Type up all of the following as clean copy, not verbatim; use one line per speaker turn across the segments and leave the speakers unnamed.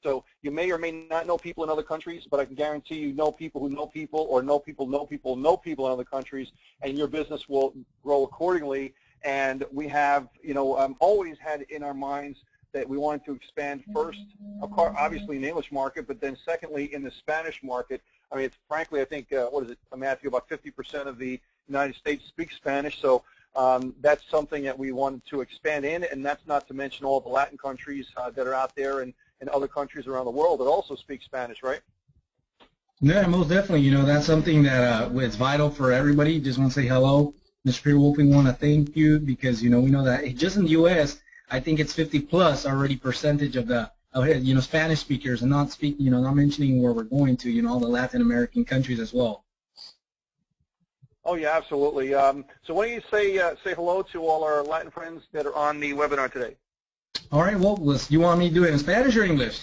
So you may or may not know people in other countries, but I can guarantee you know people who know people, or know people know people know people in other countries, and your business will grow accordingly. And we have, always had in our minds that we wanted to expand first, obviously in the English market, but then secondly in the Spanish market. I mean, frankly, I think, what is it, Matthew, about 50% of the United States speak Spanish, so that's something that we wanted to expand in, and that's not to mention all the Latin countries that are out there, and other countries around the world that also speak Spanish, right?
Yeah, most definitely. That's something that is vital for everybody. Just want to say hello. Mr. Peter Wolfing, want to thank you because, we know that just in the U.S., I think it's 50+ already percentage of the, Spanish speakers, and not mentioning where we're going to, all the Latin American countries as well.
Oh, yeah, absolutely. So why don't you say hello to all our Latin friends that are on the webinar today?
All right, well, you want me to do it in Spanish or English?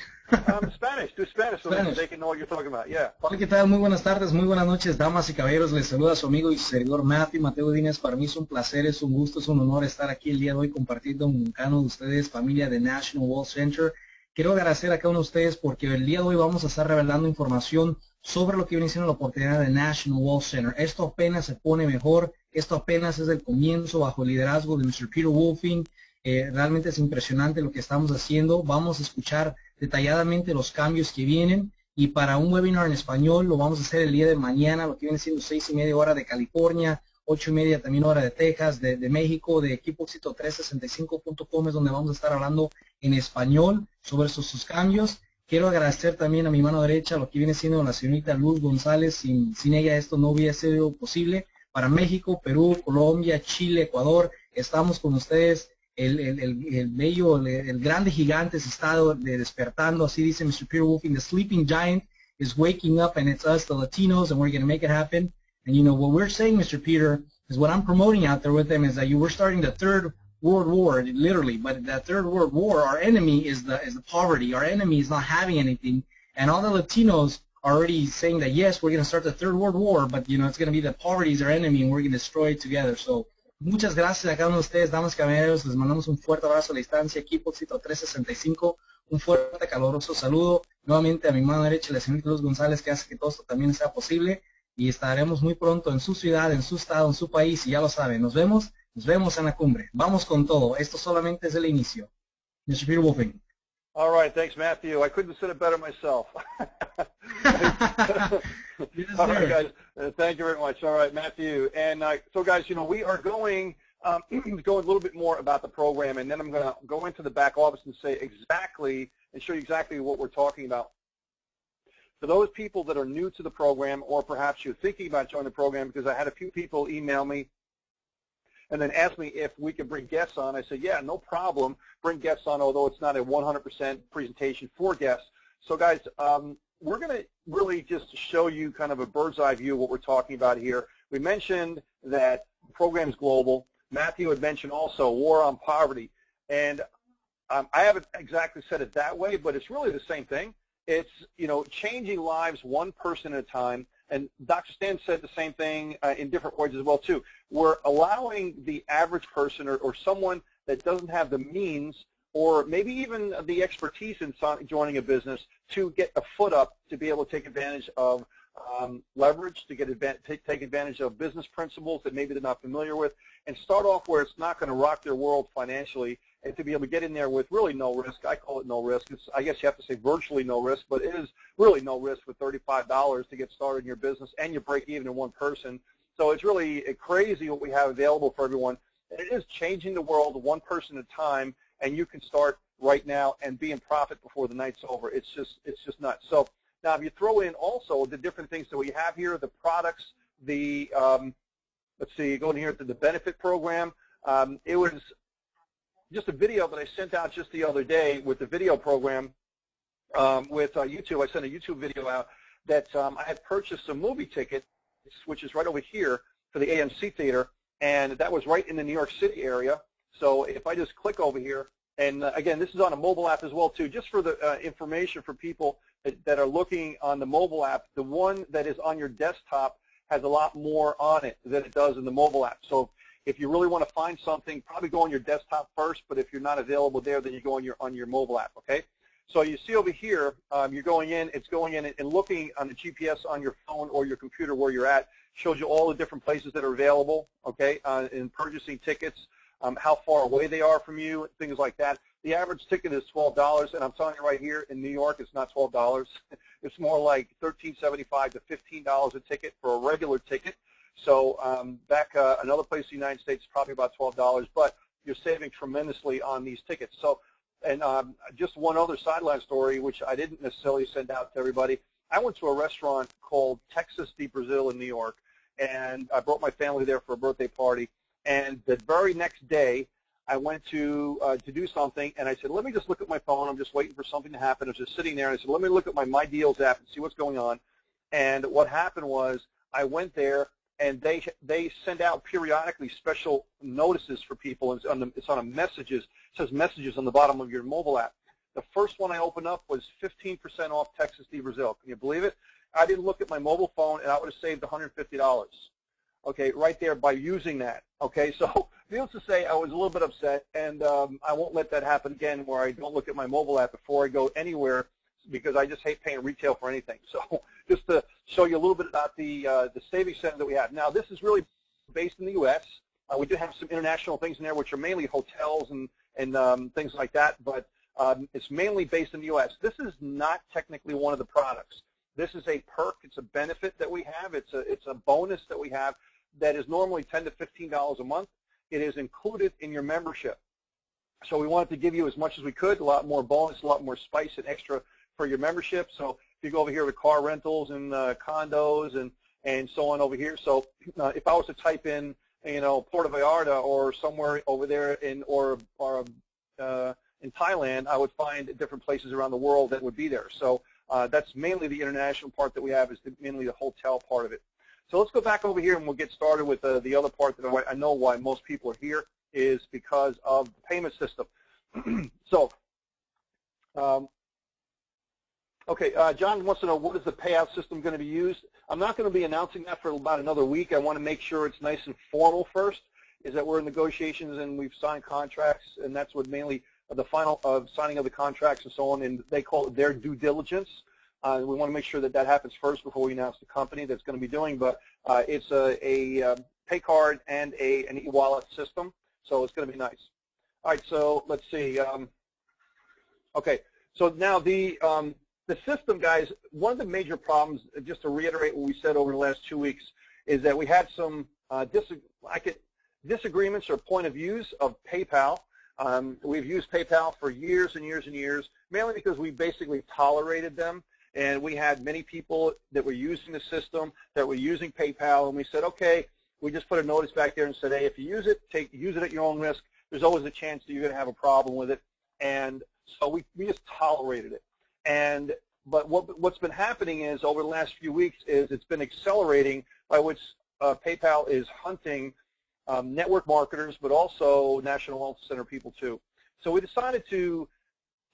Spanish, do Spanish so they can know what you're talking about, yeah.
Hola, ¿qué tal? Muy buenas tardes, muy buenas noches, damas y caballeros. Les saluda su amigo y servidor Mateo Dínez. Para mí es un placer, es un gusto, es un honor estar aquí el día de hoy compartiendo con cada uno de ustedes, familia de National Wealth Center. Quiero agradecer a cada uno de ustedes porque el día de hoy vamos a estar revelando información sobre lo que viene siendo la oportunidad de National Wealth Center. Esto apenas se pone mejor, esto apenas es el comienzo bajo el liderazgo de Mr. Peter Wolfing. Realmente es impresionante lo que estamos haciendo. Vamos a escuchar detalladamente los cambios que vienen, y para un webinar en español lo vamos a hacer el día de mañana, lo que viene siendo 6:30 hora de California, 8:30 también hora de Texas, de México, de equipoexito365.com, es donde vamos a estar hablando en español sobre sus cambios. Quiero agradecer también a mi mano derecha lo que viene siendo la señorita Luz González. Sin ella esto no hubiera sido posible. Para México, Perú, Colombia, Chile, Ecuador, estamos con ustedes. El bello, el grande gigante se está despertando, así dice Mr. Peter Wolfing. The sleeping giant is waking up, and it's us, the Latinos, and we're going to make it happen. And what we're saying, Mr. Peter, is what I'm promoting out there with them is that we're starting the third world war, literally. But that third world war, our enemy is the poverty. Our enemy is not having anything, and all the Latinos are already saying that yes, we're going to start the third world war, but it's going to be the poverty is our enemy, and we're going to destroy it together. So muchas gracias a cada uno de ustedes, damas y caballeros. Les mandamos un fuerte abrazo a la distancia. Equipo Éxito 365, un fuerte, caluroso saludo. Nuevamente a mi mano derecha, la señorita Luz González, que hace que todo esto también sea posible. Y estaremos muy pronto en su ciudad, en su estado, en su país. Y ya lo saben, nos vemos en la cumbre. Vamos con todo. Esto solamente es el inicio. Mr. Peter Wolfing.
All right, thanks, Matthew. I couldn't have said it better myself.
Yes,
all right, guys. Thank you very much. All right, Matthew. And so, guys, we are going go a little bit more about the program, and then I'm going to go into the back office and say exactly and show you exactly what we're talking about. For those people that are new to the program, or perhaps you're thinking about joining the program, because I had a few people email me and then ask me if we could bring guests on. I said, yeah, no problem. Bring guests on, although it's not a 100% presentation for guests. So, guys, we're going to really just show you kind of a bird's eye view of what we're talking about here. We mentioned that the program's global. Matthew had mentioned also war on poverty. And I haven't exactly said it that way, but it's really the same thing. It's, changing lives one person at a time. And Dr. Stan said the same thing in different words as well, too. We're allowing the average person or someone that doesn't have the means or maybe even the expertise in joining a business to get a foot up to be able to take advantage of leverage, to take advantage of business principles that maybe they're not familiar with, and start off where it's not going to rock their world financially, and to be able to get in there with really no risk. I call it no risk. I guess you have to say virtually no risk, but it is really no risk with $35 to get started in your business, and you break even in one person. So it's really crazy what we have available for everyone. And it is changing the world one person at a time, and you can start right now and be in profit before the night's over. It's just nuts. So now if you throw in also the different things that we have here, the products, the let's see, going here to the benefit program. It was just a video that I sent out just the other day with the video program with YouTube. I sent a YouTube video out that I had purchased some movie tickets, which is right over here for the AMC Theater, and that was right in the New York City area. So if I just click over here, and again, this is on a mobile app as well too, just for the information for people that are looking on the mobile app, the one that is on your desktop has a lot more on it than it does in the mobile app. So if you really want to find something, probably go on your desktop first, but if you're not available there, then you go on your mobile app, okay? So you see over here, you're going in, it's going in and looking on the GPS on your phone or your computer where you're at, shows you all the different places that are available, okay, in purchasing tickets, how far away they are from you, things like that. The average ticket is $12, and I'm telling you right here, in New York, it's not $12. It's more like $13.75 to $15 a ticket for a regular ticket. So back another place in the United States, probably about $12, but you're saving tremendously on these tickets. So, and just one other sideline story, which I didn't necessarily send out to everybody. I went to a restaurant called Texas de Brazil in New York, and I brought my family there for a birthday party. And the very next day, I went to do something, and I said, let me just look at my phone. I'm just waiting for something to happen. I was just sitting there, and I said, let me look at my My Deals app and see what's going on. And what happened was I went there, and they send out periodically special notices for people. It's on a messages. It says messages on the bottom of your mobile app. The first one I opened up was 15% off Texas de Brazil. Can you believe it? I didn't look at my mobile phone, and I would have saved $150. Okay, right there by using that. Okay, so needless to say, I was a little bit upset, and I won't let that happen again where I don't look at my mobile app before I go anywhere, because I just hate paying retail for anything. So just to show you a little bit about the savings center that we have. Now, this is really based in the U.S. We do have some international things in there, which are mainly hotels and things like that, but it's mainly based in the U.S. This is not technically one of the products. This is a perk. It's a benefit that we have. It's a bonus that we have that is normally $10 to $15 a month. It is included in your membership. So we wanted to give you as much as we could, a lot more bonus, a lot more spice and extra for your membership. So if you go over here to car rentals and condos and so on over here. So if I was to type in, Puerto Vallarta or somewhere over there in Thailand, I would find different places around the world that would be there. So that's mainly the international part that we have, is mainly the hotel part of it. So let's go back over here and we'll get started with the other part that I know why most people are here is because of the payment system. So, okay, John wants to know, what is the payout system going to be used? I'm not going to be announcing that for about another week. I want to make sure it's nice and formal first, is that we're in negotiations and we've signed contracts, and that's what mainly the final signing of the contracts and so on, and they call it their due diligence. We want to make sure that that happens first before we announce the company that's going to be doing, but it's a pay card and an e-wallet system, so it's going to be nice. All right, so let's see. Okay, so now the system, guys, one of the major problems, just to reiterate what we said over the last 2 weeks, is that we had some disagreements or point of views of PayPal. We've used PayPal for years and years and years, mainly because we basically tolerated them. And we had many people that were using the system, that were using PayPal, and we said, okay, we just put a notice back there and said, hey, if you use it, use it at your own risk. There's always a chance that you're going to have a problem with it. And so we just tolerated it. But what's been happening is, over the last few weeks, is it's been accelerating, by which PayPal is hunting network marketers, but also National Wealth Center people too. So we decided to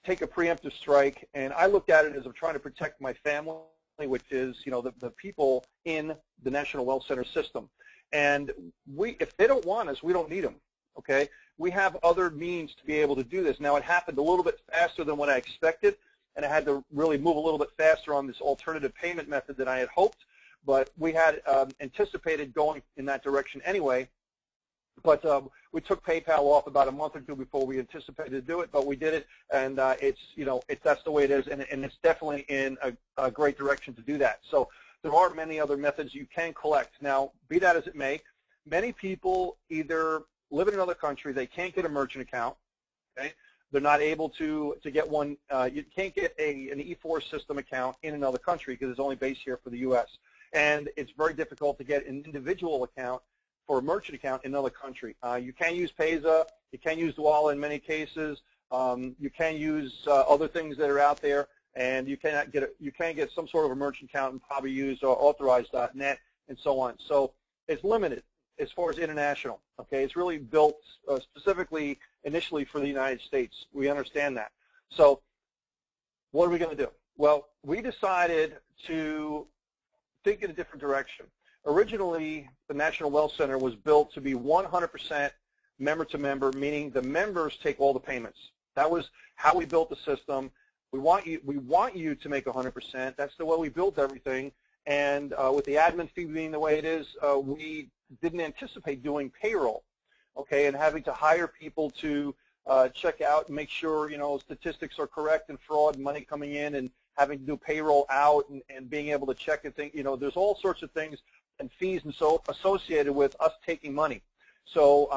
take a preemptive strike, and I looked at it as I'm trying to protect my family, which is, the people in the National Wealth Center system. And if they don't want us, we don't need them, okay? We have other means to be able to do this. Now, it happened a little bit faster than what I expected, and I had to really move a little bit faster on this alternative payment method than I had hoped, but we had anticipated going in that direction anyway. But we took PayPal off about a month or two before we anticipated to do it, but we did it, and that's the way it is, and it's definitely in a great direction to do that. So there are many other methods you can collect. Now, be that as it may, many people either live in another country, they can't get a merchant account, okay? They're not able to get one. You can't get an E4 system account in another country because it's only based here for the U.S., and it's very difficult to get an individual account for a merchant account in another country. You can use Payza, you can use Dwala in many cases, you can use other things that are out there, and you can get some sort of a merchant account and probably use Authorize.net and so on. So it's limited as far as international. Okay, it's really built specifically initially for the United States. We understand that. So what are we going to do? Well, we decided to think in a different direction. Originally, the National Wealth Center was built to be 100% member-to-member, meaning the members take all the payments. That was how we built the system. We want you to make 100%. That's the way we built everything. And with the admin fee being the way it is, we didn't anticipate doing payroll, okay, and having to hire people to check out and make sure, you know, statistics are correct and fraud and money coming in, and having to do payroll out and being able to check and think, you know, there's all sorts of things and fees and so associated with us taking money. So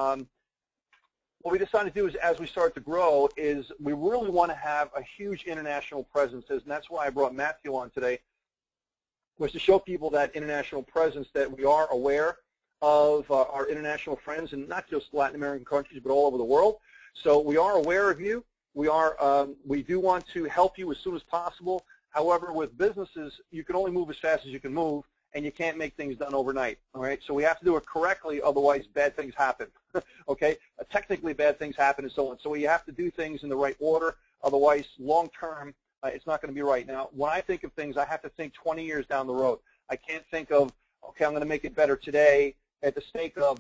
what we decided to do is, as we start to grow, is we really want to have a huge international presence, and that's why I brought Matthew on today, was to show people that international presence, that we are aware of our international friends, and not just Latin American countries, but all over the world. So we are aware of you. We do want to help you as soon as possible. However, with businesses, you can only move as fast as you can move, and you can't make things done overnight, all right? So we have to do it correctly, otherwise bad things happen, okay? Technically bad things happen and so on. So we have to do things in the right order, otherwise long-term, it's not going to be right. Now, when I think of things, I have to think 20 years down the road. I can't think of, okay, I'm going to make it better today at the stake of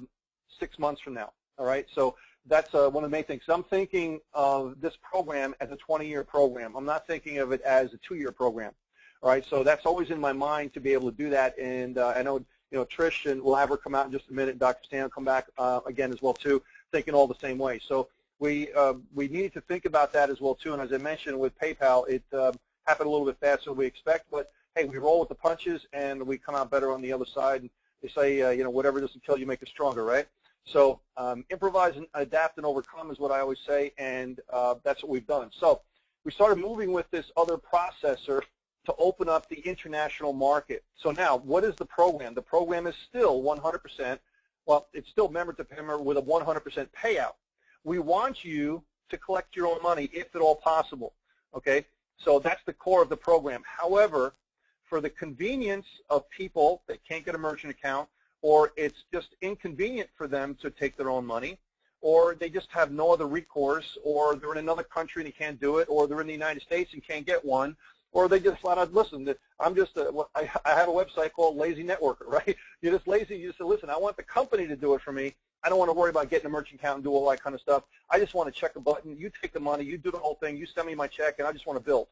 6 months from now, all right? So that's one of the main things. So I'm thinking of this program as a 20-year program. I'm not thinking of it as a 2-year program. All right, so that's always in my mind to be able to do that, and I know, you know, Trish, and we'll have her come out in just a minute. Dr. Stan will come back again as well too, thinking all the same way. So we need to think about that as well too. And as I mentioned with PayPal, it happened a little bit faster than we expect, but hey, we roll with the punches and we come out better on the other side. And they say, you know, whatever doesn't kill you, make it stronger, right? So improvise and adapt and overcome is what I always say, and that's what we've done. So we started moving with this other processor to open up the international market. So now, what is the program? The program is still 100%. Well, it's still member to member with a 100% payout. We want you to collect your own money if at all possible, okay? So that's the core of the program. However, for the convenience of people that can't get a merchant account, or it's just inconvenient for them to take their own money, or they just have no other recourse, or they're in another country and they can't do it, or they're in the United States and can't get one, or they just flat out, listen, I'm just I have a website called Lazy Networker, right? You're just lazy. You just say, listen, I want the company to do it for me. I don't want to worry about getting a merchant account and do all that kind of stuff. I just want to check a button. You take the money. You do the whole thing. You send me my check, and I just want to build,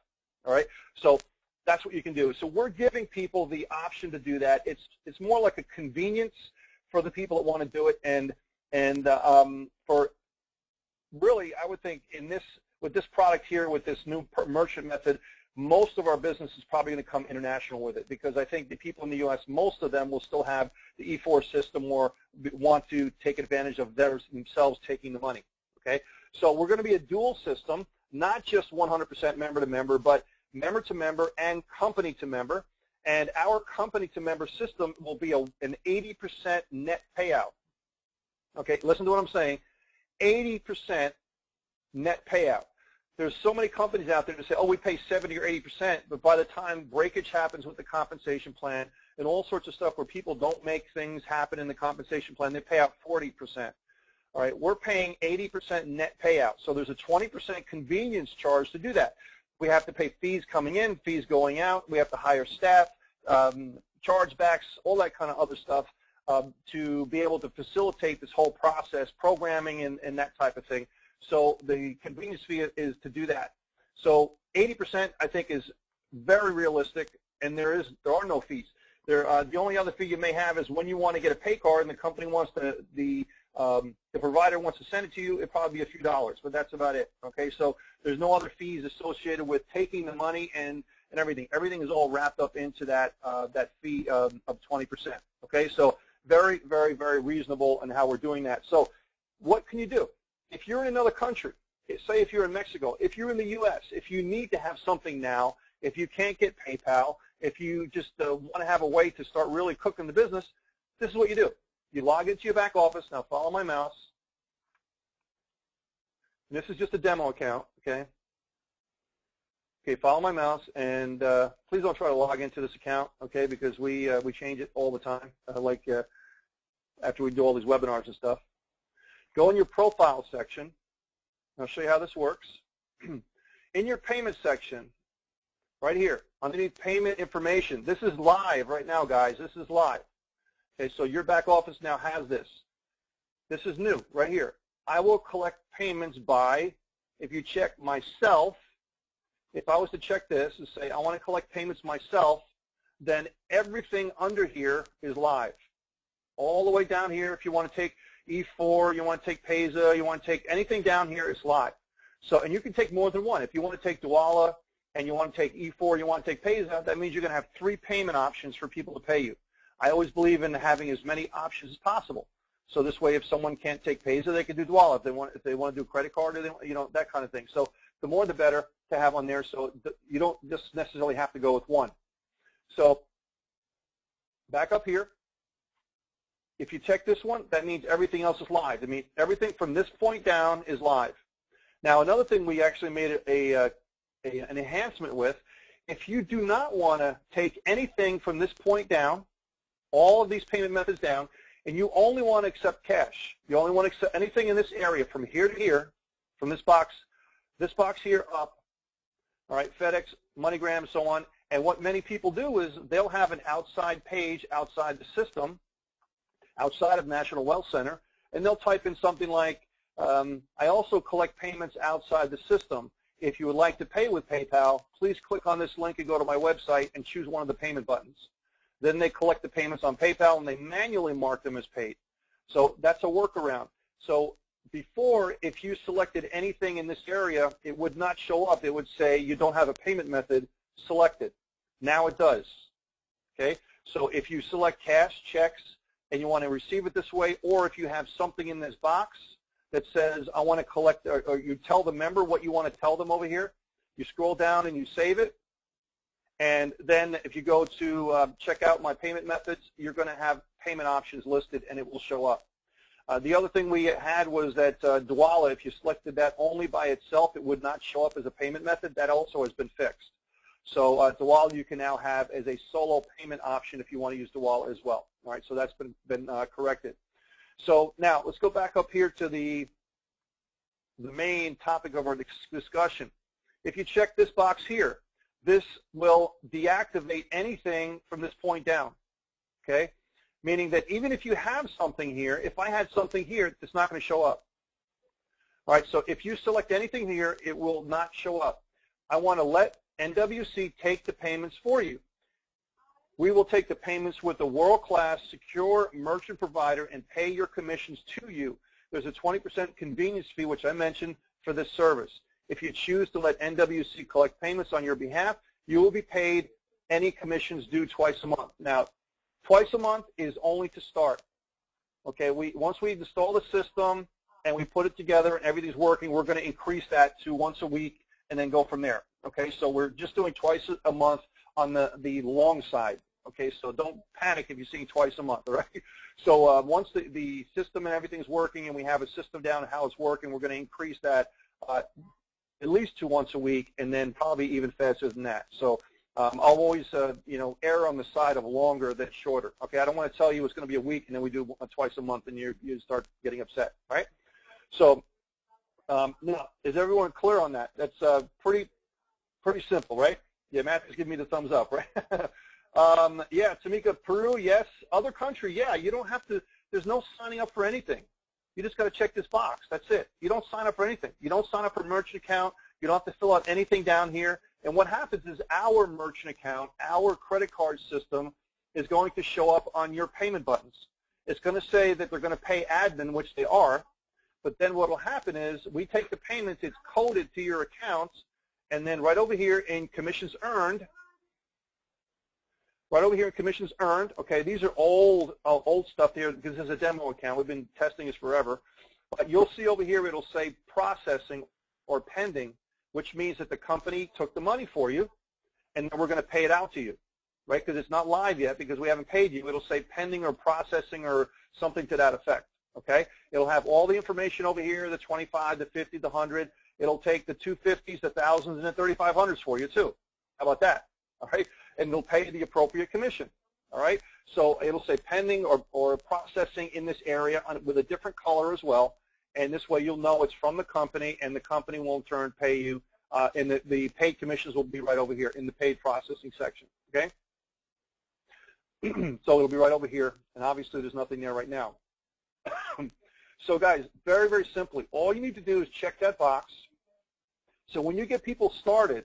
all right? So that's what you can do. So we're giving people the option to do that. It's more like a convenience for the people that want to do it, and for really, I would think with this product here, with this new merchant method, most of our business is probably going to come international with it, because I think the people in the U.S., most of them will still have the E4 system or want to take advantage of themselves taking the money, okay? So we're going to be a dual system, not just 100% member to member, but member to member and company to member, and our company to member system will be an 80% net payout, okay? Listen to what I'm saying, 80% net payout. There's so many companies out there that say, oh, we pay 70 or 80%, but by the time breakage happens with the compensation plan and all sorts of stuff where people don't make things happen in the compensation plan, they pay out 40%. All right, we're paying 80% net payout. So there's a 20% convenience charge to do that. We have to pay fees coming in, fees going out. We have to hire staff, chargebacks, all that kind of other stuff to be able to facilitate this whole process, programming and that type of thing. So the convenience fee is to do that. So 80%, I think, is very realistic, and there are no fees. The only other fee you may have is when you want to get a pay card and the company wants the provider wants to send it to you, it'd probably be a few dollars, but that's about it. Okay, so there's no other fees associated with taking the money and everything. Everything is all wrapped up into that fee of 20%. Okay, so very, very, very reasonable in how we're doing that. So what can you do? If you're in another country, say if you're in Mexico, if you're in the U.S., if you need to have something now, if you can't get PayPal, if you just want to have a way to start really cooking the business, this is what you do. You log into your back office. Now follow my mouse. And this is just a demo account, okay? Okay, follow my mouse, and please don't try to log into this account, okay, because we change it all the time, after we do all these webinars and stuff. Go in your profile section. I'll show you how this works. In your payment section, right here, underneath payment information, this is live right now, guys. This is live. Okay, so your back office now has this. This is new right here. I will collect payments by, if you check myself, if I was to check this and say I want to collect payments myself, then everything under here is live. All the way down here, if you want to take E4, you want to take Payza, you want to take anything down here, it's live. So, and you can take more than one. If you want to take Dwolla and you want to take E4, you want to take Payza, that means you're going to have 3 payment options for people to pay you. I always believe in having as many options as possible. So this way, if someone can't take Payza, they can do Dwolla. If they want to do a credit card, or they, that kind of thing. So the more the better to have on there, so you don't just necessarily have to go with one. So back up here. If you check this one, that means everything else is live. I mean, everything from this point down is live. Now, another thing we actually made an enhancement with, if you do not want to take anything from this point down, all of these payment methods down, and you only want to accept cash, you only want to accept anything in this area from here to here, from this box here up, all right, FedEx, MoneyGram, and so on. And what many people do is they'll have an outside page outside the system, outside of National Wealth Center, and they'll type in something like, I also collect payments outside the system. If you would like to pay with PayPal, please click on this link and go to my website and choose one of the payment buttons. Then they collect the payments on PayPal and they manually mark them as paid. So that's a workaround. So before, if you selected anything in this area, it would not show up. It would say you don't have a payment method selected. Now it does. Okay? So if you select cash, checks, and you want to receive it this way, or if you have something in this box that says I want to collect, or you tell the member what you want to tell them over here, you scroll down and you save it, and then if you go to check out my payment methods, you're going to have payment options listed and it will show up. The other thing we had was that Dwolla, if you selected that only by itself, it would not show up as a payment method. That also has been fixed. So Dwolla you can now have as a solo payment option if you want to use Dwolla as well. All right, so that's been corrected. So now let's go back up here to the main topic of our discussion. If you check this box here, this will deactivate anything from this point down, okay? Meaning that even if you have something here, if I had something here, it's not going to show up. All right, so if you select anything here, it will not show up. I want to let NWC take the payments for you. We will take the payments with a world-class, secure merchant provider and pay your commissions to you. There's a 20% convenience fee, which I mentioned, for this service. If you choose to let NWC collect payments on your behalf, you will be paid any commissions due twice a month. Now, twice a month is only to start. Okay, once we install the system and we put it together and everything's working, we're going to increase that to once a week and then go from there. Okay, so we're just doing twice a month on the long side. Okay, so don't panic if you're seeing twice a month, all right? So once the system and everything's working and we have a system down and how it's working, we're going to increase that at least to once a week and then probably even faster than that. So I'll always, err on the side of longer than shorter. Okay, I don't want to tell you it's going to be a week and then we do twice a month and you start getting upset, right? So now, is everyone clear on that? That's pretty simple, right? Yeah, Matt is giving me the thumbs up, right? Yeah, Tamika, Peru, yes. Other country, yeah, you don't have to, there's no signing up for anything. You just got to check this box. That's it. You don't sign up for anything. You don't sign up for a merchant account. You don't have to fill out anything down here. And what happens is our merchant account, our credit card system is going to show up on your payment buttons. It's going to say that they're going to pay admin, which they are, but then what will happen is we take the payments, it's coded to your accounts, and then right over here in commissions earned, okay, these are old stuff here because this is a demo account. We've been testing this forever. But you'll see over here it'll say processing or pending, which means that the company took the money for you, and then we're going to pay it out to you, right? Because it's not live yet because we haven't paid you. It'll say pending or processing or something to that effect, okay? It'll have all the information over here, the 25, the 50, the 100. It'll take the 250s, the 1000s, and the 3500s for you too. How about that? All right, and they'll pay the appropriate commission. All right, so it'll say pending or processing in this area with a different color as well, and this way you'll know it's from the company, and the company will in turn pay you, and the paid commissions will be right over here in the paid processing section. Okay, so it'll be right over here, and obviously there's nothing there right now. So guys, very, very simply, all you need to do is check that box. So when you get people started,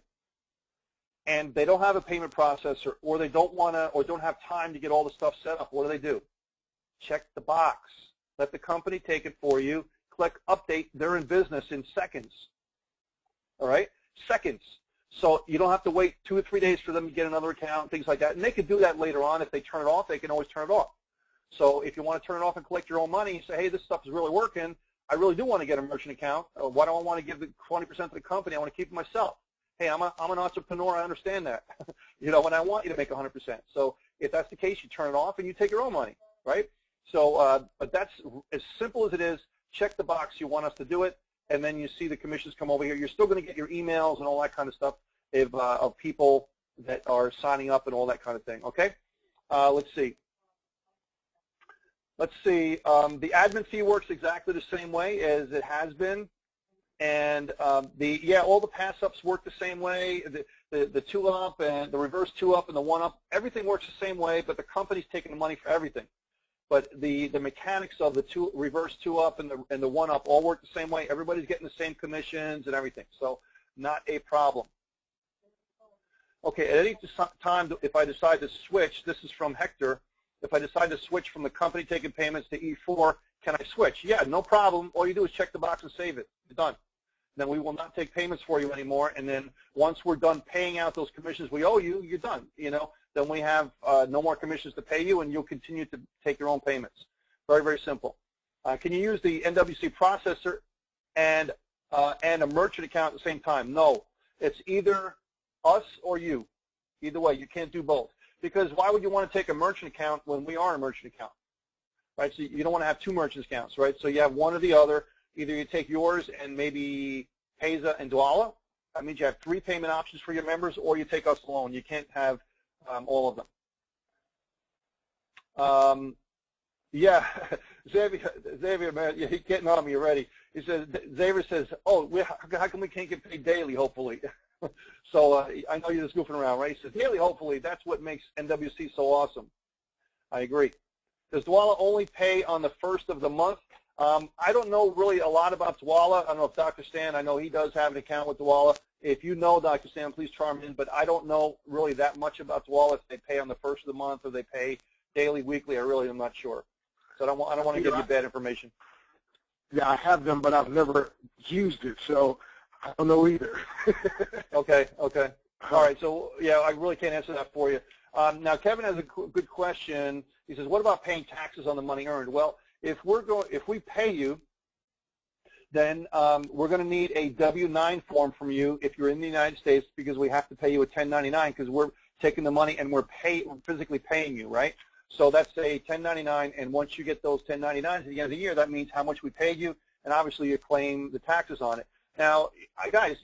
and they don't have a payment processor, or they don't want to, or don't have time to get all the stuff set up, what do? Check the box. Let the company take it for you. Click update. They're in business in seconds. All right? Seconds. So you don't have to wait 2 or 3 days for them to get another account, things like that. And they can do that later on. If they turn it off, they can always turn it off. So if you want to turn it off and collect your own money, you say, hey, this stuff is really working. I really do want to get a merchant account. Why do I want to give the 20% to the company? I want to keep it myself. Hey, I'm an entrepreneur. I understand that. And I want you to make 100%. So if that's the case, you turn it off and you take your own money, right? So, but that's as simple as it is. Check the box. You want us to do it, and then you see the commissions come over here. You're still going to get your emails and all that kind of stuff of people that are signing up and all that kind of thing. Okay? Let's see. The admin fee works exactly the same way as it has been. And all the pass-ups work the same way. The 2-up and the reverse 2-up and the 1-up, everything works the same way, but the company's taking the money for everything. But the mechanics of the reverse 2-up and the 1-up all work the same way. Everybody's getting the same commissions and everything, so not a problem. Okay, at any time, if I decide to switch, this is from Hector, if I decide to switch from the company taking payments to E4, can I switch? Yeah, no problem. All you do is check the box and save it. You're done. Then we will not take payments for you anymore. And then once we're done paying out those commissions we owe you, you're done. Then we have no more commissions to pay you, and you'll continue to take your own payments. Very, very simple. Can you use the NWC processor and a merchant account at the same time? No. It's either us or you. Either way, you can't do both. Because why would you want to take a merchant account when we are a merchant account? Right? So you don't want to have 2 merchant accounts, right? So you have one or the other. Either you take yours and maybe Payza and Dwala. That means you have 3 payment options for your members, or you take us alone. You can't have all of them. Yeah, Xavier, man, he's getting on me already. He says, Xavier says, oh, how come we can't get paid daily, hopefully? So I know you're just goofing around, right? He says, daily, hopefully. That's what makes NWC so awesome. I agree. Does Dwala only pay on the 1st of the month? I don't know really a lot about Dwala. I don't know if Dr. Stan, I know he does have an account with Dwala. If you know Dr. Stan, please chime in, but I don't know really that much about Dwala, if they pay on the 1st of the month or they pay daily, weekly. I really am not sure. So I don't want to give you bad information.
Yeah, I have them, but I've never used it, so I don't know either.
Okay. All right, so yeah, I really can't answer that for you. Now, Kevin has a good question. He says, what about paying taxes on the money earned? Well, if we pay you, then we're going to need a W-9 form from you if you're in the United States, because we have to pay you a 1099 because we're taking the money and we're physically paying you, right? So that's a 1099, and once you get those 1099s at the end of the year, that means how much we paid you, and obviously you claim the taxes on it. Now, guys,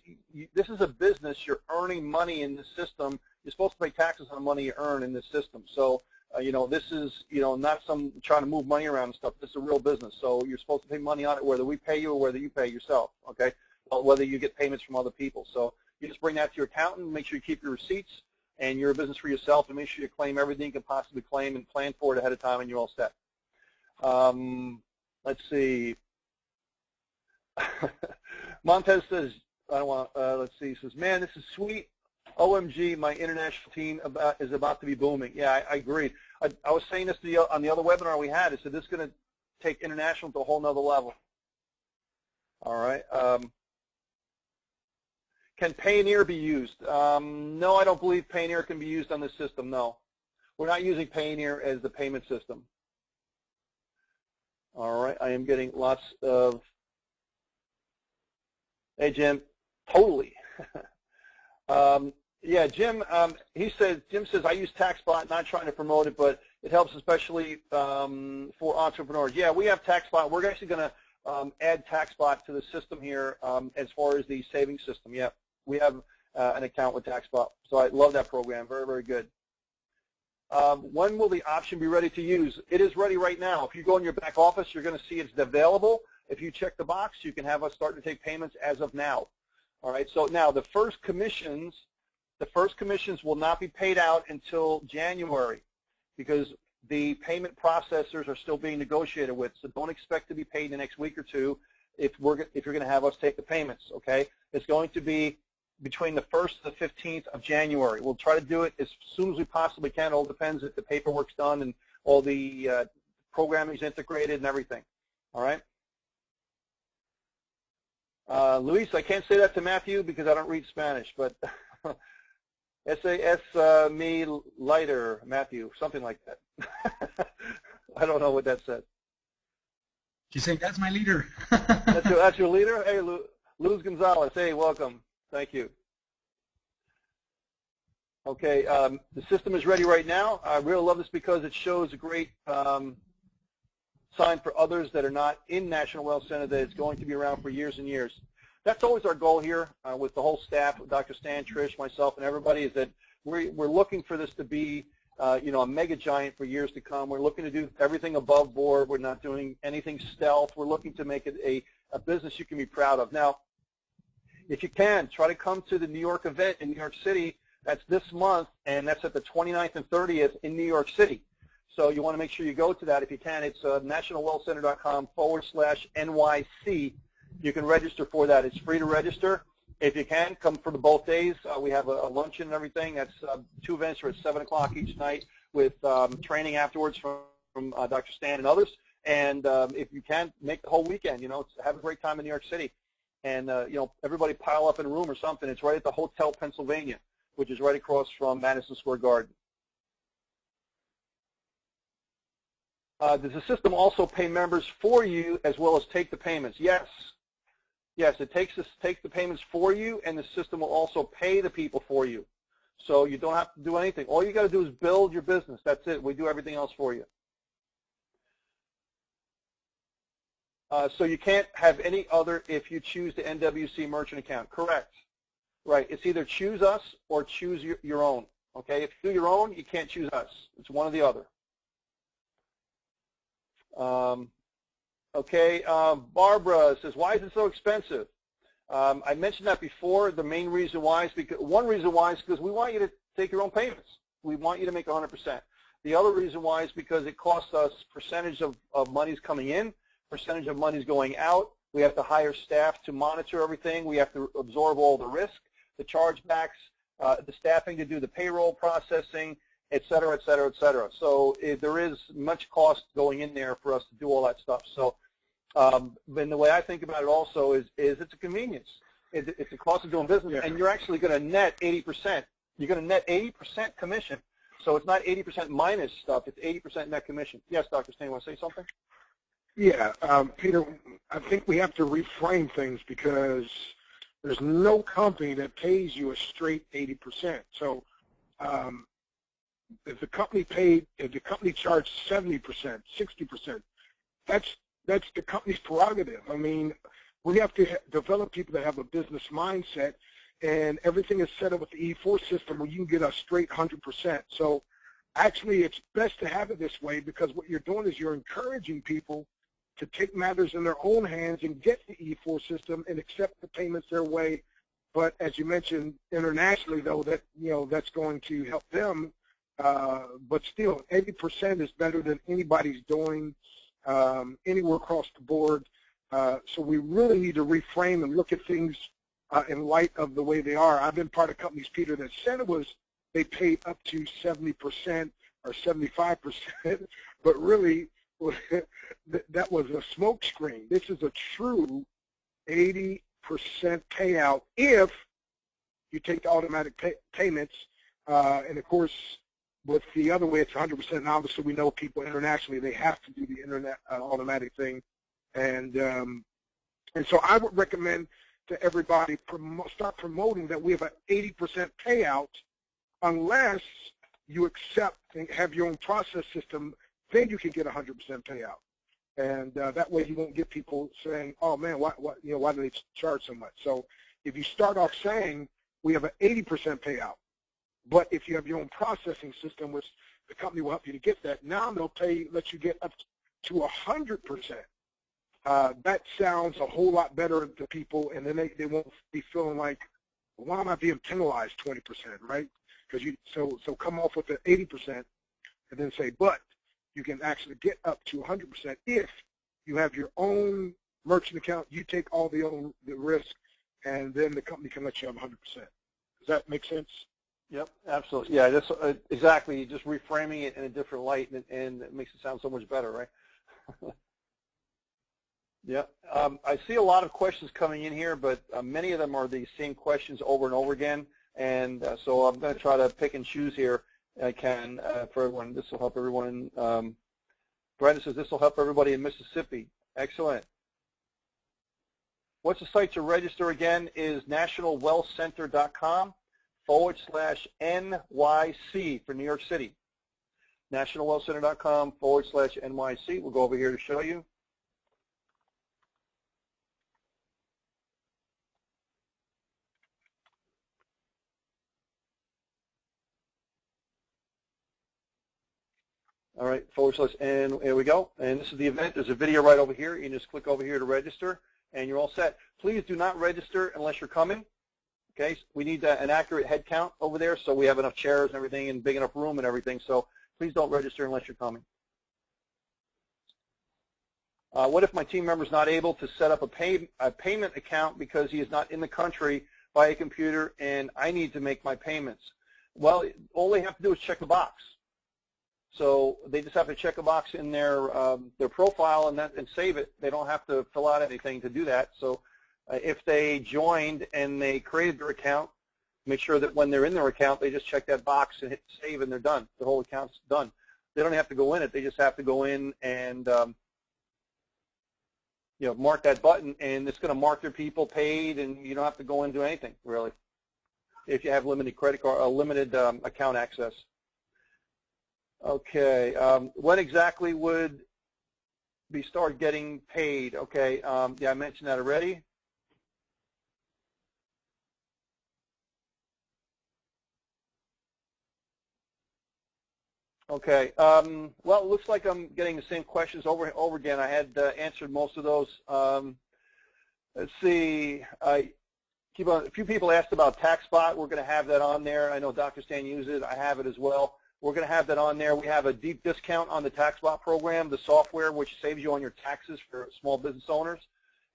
this is a business. You're earning money in the system. You're supposed to pay taxes on the money you earn in this system. So, this is, not some trying to move money around and stuff. This is a real business. So you're supposed to pay money on it, whether we pay you or whether you pay yourself, okay? Well, whether you get payments from other people. So you just bring that to your accountant, make sure you keep your receipts, and you're a business for yourself, and make sure you claim everything you can possibly claim and plan for it ahead of time, and you're all set. Let's see. Montez says, let's see, he says, man, this is sweet. OMG, my international team is about to be booming. Yeah, I agree. I was saying this on the other webinar we had. I said this is going to take international to a whole nother level. All right. Can Payoneer be used? No, I don't believe Payoneer can be used on this system, no. We're not using Payoneer as the payment system. All right, I am getting lots of, hey, Jim, totally. Yeah, Jim, Jim says, I use TaxBot, not trying to promote it, but it helps especially for entrepreneurs. Yeah, we have TaxBot. We're actually going to add TaxBot to the system here as far as the savings system. Yeah, we have an account with TaxBot, so I love that program. Very, very good. When will the option be ready to use? It is ready right now. If you go in your back office, you're going to see it's available. If you check the box, you can have us start to take payments as of now. All right, so now the first commissions will not be paid out until January because the payment processors are still being negotiated with, so don't expect to be paid in the next week or two if you're going to have us take the payments, okay? It's going to be between the 1st and the 15th of January. We'll try to do it as soon as we possibly can. It all depends if the paperwork's done and all the programming is integrated and everything. All right? Luis, I can't say that to Matthew because I don't read Spanish, but SAS me lighter, Matthew, something like that. I don't know what that said.
She's saying, that's my leader.
That's your leader? Hey, Luz Gonzalez, hey, welcome. Thank you. Okay, the system is ready right now. I really love this because it shows a great sign for others that are not in National Wealth Center that it's going to be around for years and years. That's always our goal here with the whole staff, with Dr. Stan, Trish, myself, and everybody, is that we're looking for this to be a mega giant for years to come. We're looking to do everything above board. We're not doing anything stealth. We're looking to make it a business you can be proud of. Now, if you can, try to come to the New York event in New York City. That's this month, and that's at the 29th and 30th in New York City. So you want to make sure you go to that if you can. It's nationalwealthcenter.com/NYC. You can register for that. It's free to register. If you can, come for the both days. We have a luncheon and everything. That's 2 events are at 7 o'clock each night with training afterwards from Dr. Stan and others. And if you can, make the whole weekend. Have a great time in New York City. And, everybody pile up in a room or something. It's right at the Hotel Pennsylvania, which is right across from Madison Square Garden. Does the system also pay members for you as well as take the payments? Yes. Yes, it takes the payments for you, and the system will also pay the people for you. So you don't have to do anything. All you got to do is build your business. That's it. We do everything else for you. So you can't have any other if you choose the NWC merchant account. Correct. Right. It's either choose us or choose your own. Okay. If you do your own, you can't choose us. It's one or the other. Okay. Barbara says, why is it so expensive? I mentioned that before. The main reason why is because one reason why is because we want you to take your own payments. We want you to make 100%. The other reason why is because it costs us percentage of monies coming in, percentage of monies going out. We have to hire staff to monitor everything. We have to absorb all the risk, the chargebacks, the staffing to do the payroll processing, et cetera, et cetera, et cetera. So there is much cost going in there for us to do all that stuff. So then the way I think about it also is it's a convenience. It's a cost of doing business, yeah. And you're actually going to net 80%. You're going to net 80% commission. So it's not 80% minus stuff. It's 80% net commission. Yes, Dr. Stan, you want to say something?
Yeah, Peter, I think we have to reframe things because there's no company that pays you a straight 80%. So if the company charged 70%, 60%, that's the company's prerogative. I mean, we have to develop people that have a business mindset, and everything is set up with the E4 system where you can get a straight 100%. So actually, it's best to have it this way because what you're doing is you're encouraging people to take matters in their own hands and get the E4 system and accept the payments their way. But as you mentioned, internationally, though, that's going to help them. But still, 80% is better than anybody's doing anywhere across the board. So we really need to reframe and look at things in light of the way they are. I've been part of companies, Peter, that said they paid up to 70% or 75%, but really that was a smoke screen. This is a true 80% payout if you take the automatic payments. And, of course, with the other way, it's 100%. And obviously, we know people internationally, they have to do the internet automatic thing. And so I would recommend to everybody start promoting that we have an 80% payout unless you accept and have your own process system. Then you can get 100% payout. And that way you won't get people saying, oh, man, why do they charge so much? So if you start off saying we have an 80% payout, but if you have your own processing system, which the company will help you to get that, now they'll let you get up to 100%. That sounds a whole lot better to people, and then they won't be feeling like, well, why am I being penalized 20%, right? Because so come off with the 80% and then say, but you can actually get up to 100% if you have your own merchant account, you take all the risk, and then the company can let you have 100%. Does that make sense?
Yep, absolutely. Yeah, that's exactly. Just reframing it in a different light, and it makes it sound so much better, right? Yeah. I see a lot of questions coming in here, but many of them are the same questions over and over again, and so I'm going to try to pick and choose here. I can for everyone. This will help everyone. Brenda says this will help everybody in Mississippi. Excellent. What's the site to register again? Is nationalwealthcenter.com/NYC for New York City. nationalwealthcenter.com/NYC. We'll go over here to show you. All right, / and here we go. And this is the event. There's a video right over here. You can just click over here to register, and you're all set. Please do not register unless you're coming. Okay, we need an accurate head count over there, so we have enough chairs and everything and big enough room and everything. So please don't register unless you're coming. What if my team member is not able to set up a payment account because he is not in the country by a computer and I need to make my payments? Well, all they have to do is check the box. So they just have to check a box in their profile and save it. They don't have to fill out anything to do that. So if they joined and they created their account, make sure that when they're in their account, they just check that box and hit save and they're done. The whole account's done. They don't have to go in it. They just have to go in and mark that button, and it's going to mark their people paid, and you don't have to go and do anything really if you have limited credit card, limited account access. Okay, when exactly would we start getting paid? Okay, yeah, I mentioned that already. Okay, well, it looks like I'm getting the same questions over and over again. I had answered most of those. Let's see, a few people asked about TaxBot. We're going to have that on there. I know Dr. Stan uses it. I have it as well. We're going to have that on there. We have a deep discount on the TaxBot program, the software which saves you on your taxes for small business owners,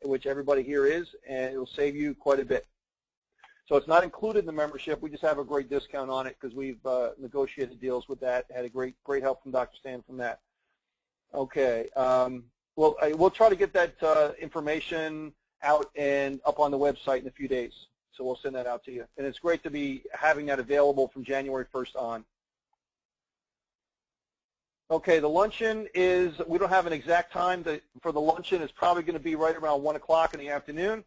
which everybody here is, and it will save you quite a bit. So it's not included in the membership. We just have a great discount on it because we've negotiated deals with that. Had a great help from Dr. Stan from that. Okay. Well, we'll try to get that information out and up on the website in a few days. So we'll send that out to you. And it's great to be having that available from January 1st on. Okay, the luncheon is, we don't have an exact time for the luncheon. It's probably going to be right around 1 o'clock in the afternoon.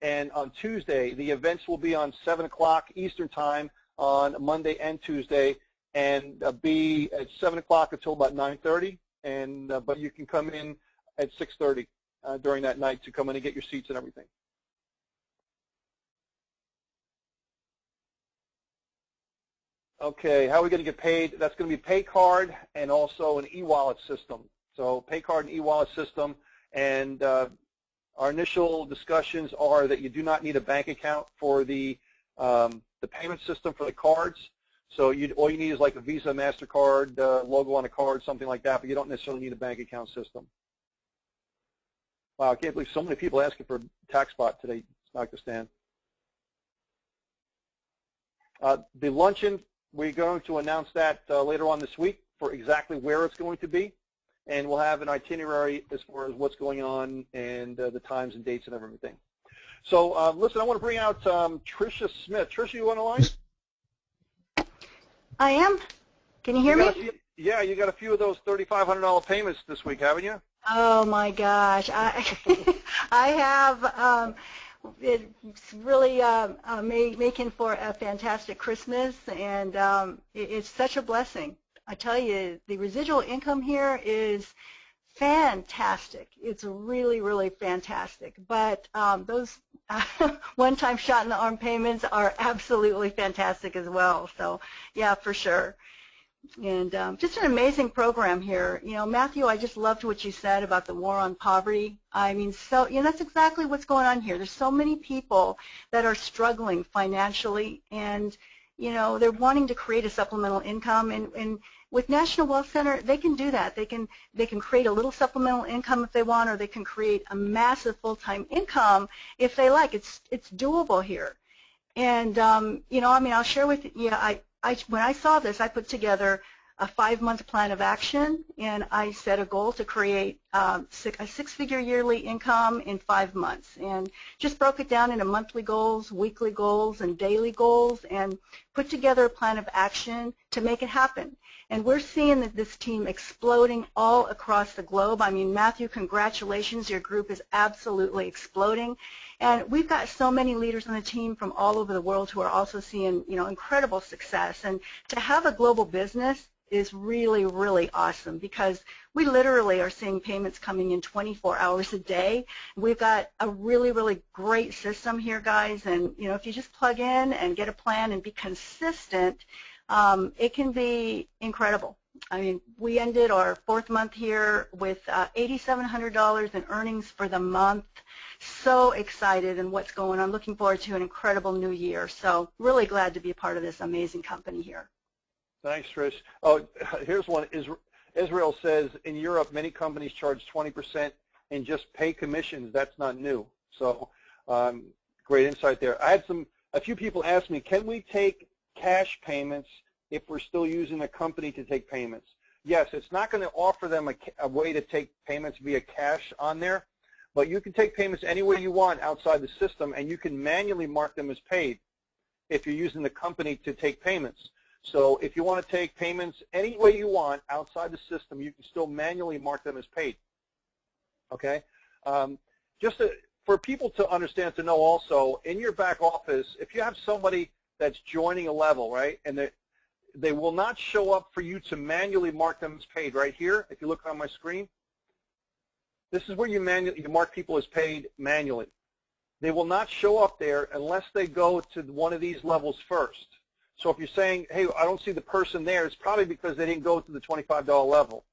And on Tuesday, the events will be on 7 o'clock Eastern time on Monday and Tuesday, and be at 7 o'clock until about 9:30. And but you can come in at 6:30 during that night to come in and get your seats and everything. Okay, how are we going to get paid? That's going to be pay card and also an e-wallet system. So pay card and e-wallet system, and our initial discussions are that you do not need a bank account for the payment system for the cards. So all you need is like a Visa, MasterCard logo on a card, something like that, but you don't necessarily need a bank account system. Wow, I can't believe so many people asking for TaxBot today, Dr. Stan. The luncheon, we're going to announce that later on this week for exactly where it's going to be. And we'll have an itinerary as far as what's going on and the times and dates and everything. So listen, I want to bring out Tricia Smith. Tricia, you on the line?
I am. Can you hear me?
Yeah, you got a few of those $3,500 payments this week, haven't you?
Oh my gosh, I have. It's really making for a fantastic Christmas, and it's such a blessing. I tell you, the residual income here is fantastic. It's really, really fantastic. But those one-time shot in the arm payments are absolutely fantastic as well. So, yeah, for sure. And just an amazing program here. You know, Matthew, I just loved what you said about the war on poverty. I mean, so, you know, that's exactly what's going on here. There's so many people that are struggling financially, and they're wanting to create a supplemental income, and with National Wealth Center, they can do that. They can create a little supplemental income if they want, or they can create a massive full-time income if they like. It's doable here. And I'll share with you. When I saw this, I put together a 5-month plan of action, and I set a goal to create a 6-figure yearly income in 5 months, and just broke it down into monthly goals, weekly goals, and daily goals, and put together a plan of action to make it happen. And we're seeing that this team exploding all across the globe. I mean, Matthew, congratulations. Your group is absolutely exploding. And we've got so many leaders on the team from all over the world who are also seeing, incredible success. And to have a global business is really, really awesome, because we literally are seeing payments coming in 24 hours a day. We've got a really, really great system here, guys. And, if you just plug in and get a plan and be consistent, it can be incredible. I mean, we ended our 4th month here with $8,700 in earnings for the month. So excited and what's going on. Looking forward to an incredible new year. So really glad to be a part of this amazing company here.
Thanks, Trish. Oh, here's one. Israel says, in Europe, many companies charge 20% and just pay commissions. That's not new. So great insight there. I had a few people ask me, can we take cash payments if we're still using a company to take payments? Yes, it's not going to offer them a way to take payments via cash on there, but you can take payments any way you want outside the system, and you can manually mark them as paid if you're using the company to take payments. So if you want to take payments any way you want outside the system, you can still manually mark them as paid. Okay? For people to understand, to know also, in your back office, if you have somebody that's joining a level, right, and they will not show up for you to manually mark them as paid. Right here, if you look on my screen, this is where you mark people as paid manually. They will not show up there unless they go to one of these levels first. So if you're saying, hey, I don't see the person there, it's probably because they didn't go to the $25 level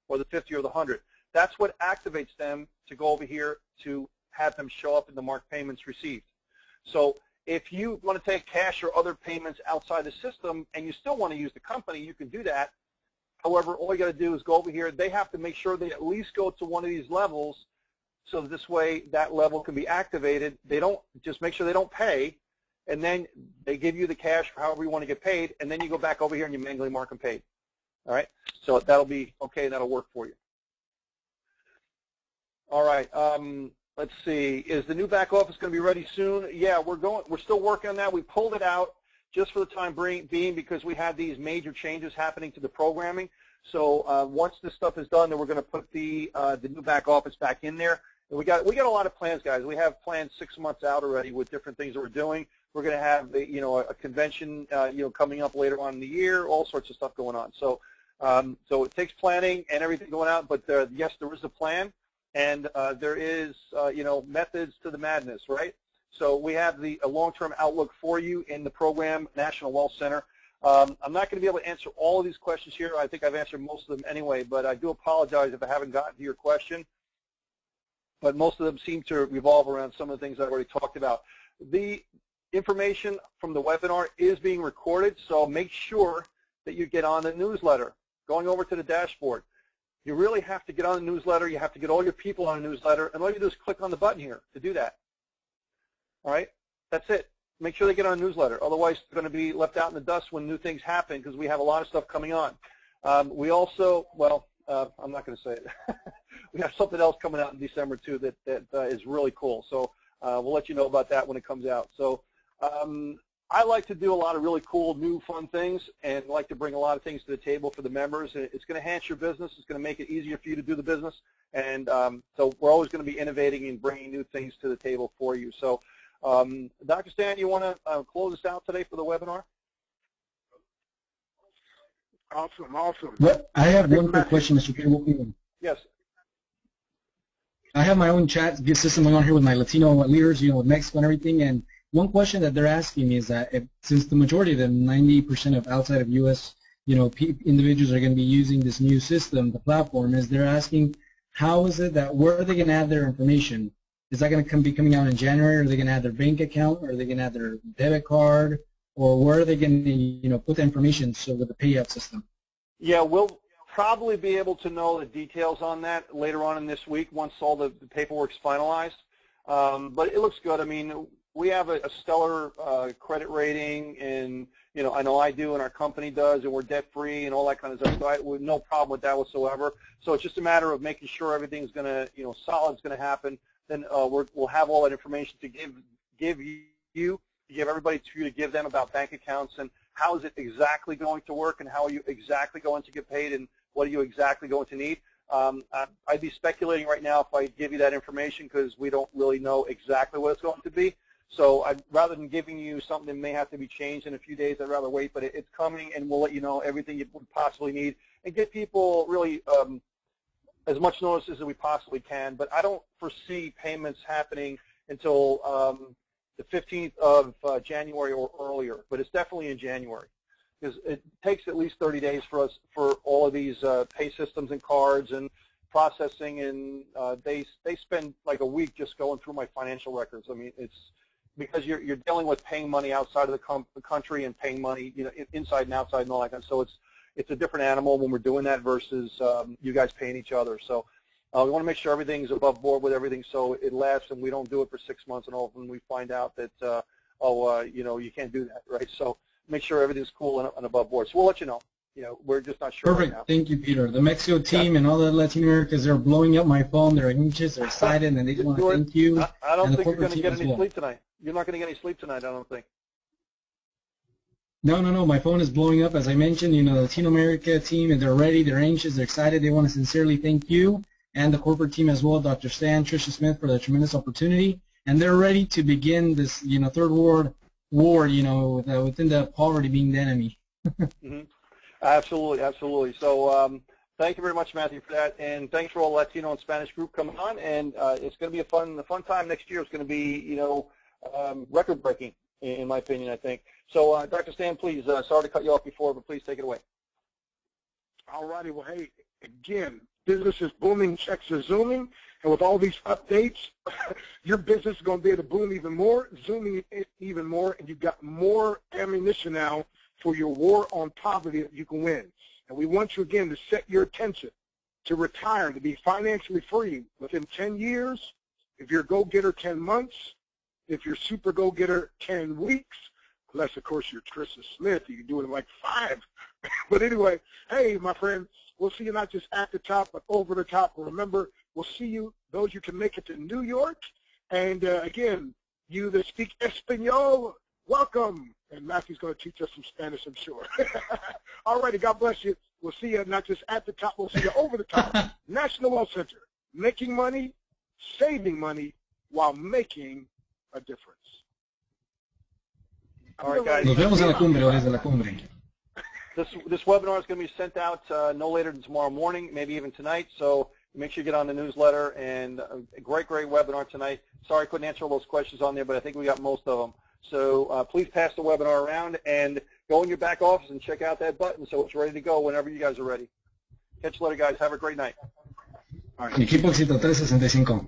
or the 50 or the 100. That's what activates them to go over here to have them show up in the marked payments received. So if you want to take cash or other payments outside the system and you still want to use the company, you can do that. However, all you got to do is go over here. They have to make sure they at least go to one of these levels, so that this way that level can be activated. They don't just make sure they don't pay, and then they give you the cash for however you want to get paid, and then you go back over here and you manually mark them paid. All right? So that'll be okay. That'll work for you. All right. Let's see. Is the new back office going to be ready soon? Yeah, we're still working on that. We pulled it out just for the time being because we had these major changes happening to the programming. So once this stuff is done, then we're going to put the new back office back in there. And we got a lot of plans, guys. We have plans 6 months out already with different things that we're doing. We're going to have a convention coming up later on in the year, all sorts of stuff going on. So so it takes planning and everything going out, but yes, there is a plan, and there is methods to the madness, right? So we have a long-term outlook for you in the program, National Wealth Center. I'm not going to be able to answer all of these questions here. I think I've answered most of them anyway, but I do apologize if I haven't gotten to your question. But most of them seem to revolve around some of the things I've already talked about. The information from the webinar is being recorded, so make sure that you get on the newsletter. Going over to the dashboard, you really have to get on the newsletter. You have to get all your people on the newsletter, and all you do is click on the button here to do that. All right? That's it. Make sure they get on a newsletter. Otherwise, they're going to be left out in the dust when new things happen, because we have a lot of stuff coming on. We also, well, I'm not going to say it. We have something else coming out in December, too, that is really cool. So we'll let you know about that when it comes out. So I like to do a lot of really cool, new, fun things, and like to bring a lot of things to the table for the members. It's going to enhance your business. It's going to make it easier for you to do the business. And so we're always going to be innovating and bringing new things to the table for you. So Dr. Stan, you want to close us out today for the webinar?
Awesome, awesome.
Well, I have one quick question, Mr. Peter.
Yes.
I have my own chat system going on here with my Latino leaders, with Mexico and everything, and one question that they're asking is that since the majority of them, 90% of outside of U.S., individuals are going to be using this new system, the platform, is they're asking, how is it that, where are they going to add their information? Is that going to be coming out in January? Are they going to add their bank account? Are they going to add their debit card? or where are they going to, put the information so with the payout system?
Yeah, we'll probably be able to know the details on that later on in this week once all the paperwork's finalized. But it looks good. I mean, we have a stellar credit rating, and I know I do, and our company does, and we're debt-free and all that kind of stuff. So I have no problem with that whatsoever. So it's just a matter of making sure everything's going to, solid's going to happen. Then we'll have all that information to give you, to give everybody to you, to give them about bank accounts and how is it exactly going to work and how are you exactly going to get paid and what are you exactly going to need. I'd be speculating right now if I give you that information because we don't really know exactly what it's going to be. So rather than giving you something that may have to be changed in a few days, I'd rather wait. But it's coming, and we'll let you know everything you would possibly need and get people really as much notice as we possibly can. But I don't foresee payments happening until the 15th of January or earlier. But it's definitely in January because it takes at least 30 days for us for all of these pay systems and cards and processing, and they spend like a week just going through my financial records. I mean, it's because you're dealing with paying money outside of the country and paying money, inside and outside and all that kind of. So it's a different animal when we're doing that versus you guys paying each other. So we want to make sure everything's above board with everything so it lasts and we don't do it for 6 months and all of a sudden we find out that you can't do that, right? So make sure everything's cool and above board. So we'll let you know. We're just not sure.
Perfect.
Right now.
Thank you, Peter. The Mexico team and all the Latin Americans, they're blowing up my phone. They're anxious, they're excited, and they just want to thank you.
I don't think you're going to get any sleep tonight. You're not going to get any sleep tonight, I don't think.
No. My phone is blowing up. As I mentioned, the Latin America team, and they're ready, they're anxious, they're excited. They want to sincerely thank you and the corporate team as well, Dr. Stan, Tricia Smith, for the tremendous opportunity. And they're ready to begin this, third world war, within the poverty being the enemy.
Mm-hmm. Absolutely. So thank you very much, Matthew, for that, and thanks for all the Latino and Spanish group coming on. And it's going to be a fun time next year. It's going to be, record-breaking, in my opinion, I think. So, Dr. Stan, please, sorry to cut you off before, but please take it away.
All righty. Well, hey, again, business is booming, checks are zooming, and with all these updates, your business is going to be able to boom even more, zooming even more, and you've got more ammunition now for your war on poverty that you can win. And we want you, again, to set your attention to retire, to be financially free within 10 years. If you're a go-getter, 10 months. If you're super go-getter, 10 weeks. Unless, of course, you're Tricia Smith. You can do it in like 5. But anyway, hey, my friend, we'll see you not just at the top, but over the top. Remember, we'll see you, those who can make it to New York. And, again, you that speak Espanol, welcome. And Matthew's going to teach us some Spanish, I'm sure. All righty, God bless you. We'll see you not just at the top, we'll see you over the top. National Wealth Center, making money, saving money, while making a difference.
All right, guys.
Nos vemos en la cumbre, desde la cumbre.
This webinar is going to be sent out no later than tomorrow morning, maybe even tonight. So make sure you get on the newsletter. And a great webinar tonight. Sorry I couldn't answer all those questions on there, but I think we got most of them. So please pass the webinar around and go in your back office and check out that button so it's ready to go whenever you guys are ready. Catch you later, guys. Have a great night.
Equipo Éxito 365.